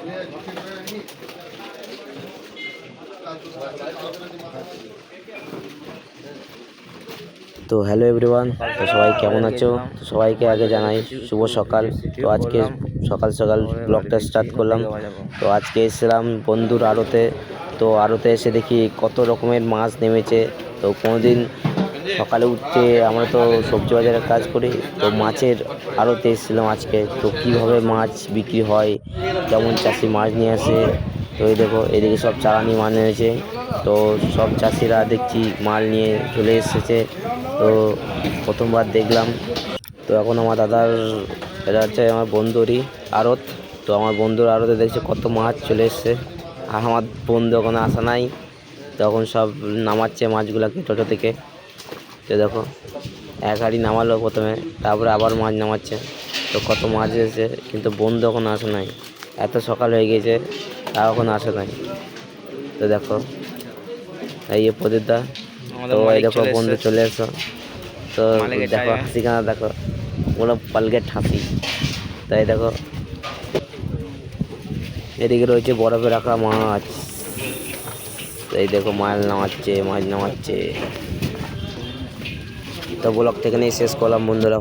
তো hello everyone, তো সবাই কেমন আছো? তো সবাইকে আগে জানাই শুভ সকাল। তো আজকে সকাল সকাল ব্লগটা স্টার্ট করলাম। তো আজকে এসেছিলাম বন্ধুর আড়তে। তো আড়তে এসে দেখি কত রকমের মাছ নেমেছে। তো কোনোদিন সকালে উঠতে আমরা তো সবজি বাজারের কাজ করি, তো মাছের আড়তে এসেছিলাম আজকে। তো কীভাবে মাছ বিক্রি হয়, কেমন চাষি মাছ নিয়ে আসে, তো এই দেখো এদিকে সব চালানি মাছ এনেছে। তো সব চাষিরা দেখছি মাল নিয়ে চলে এসেছে। তো প্রথমবার দেখলাম। তো এখন আমার দাদার, এটা হচ্ছে আমার বন্ধুরই আড়ত। তো আমার বন্ধুর আড়তে দেখছি কত মাছ চলে এসছে, আর আমার বন্ধু ওখানে আসা নাই। তখন সব নামাচ্ছে মাছগুলোকে টোটো থেকে। তো দেখো এক হাঁড়ি নামালো প্রথমে, তারপরে আবার মাছ নামাচ্ছে। তো কত মাছ এসেছে, কিন্তু বন্ধু এখন আসে নাই। এত সকাল হয়ে গিয়েছে, তাও এখন আসে নাই। তো দেখো এই প্রদীপদা, তো এই দেখো বন্ধু চলে এসো। তো দেখো হাসিখানা দেখো, পুরো পালগেট হাসি। তাই দেখো এদিকে রয়েছে বরফে রাখা মাছ। এই দেখো মাছ নামাচ্ছে। তো ব্লগটা এখানেই শেষ করলাম বন্ধুরা।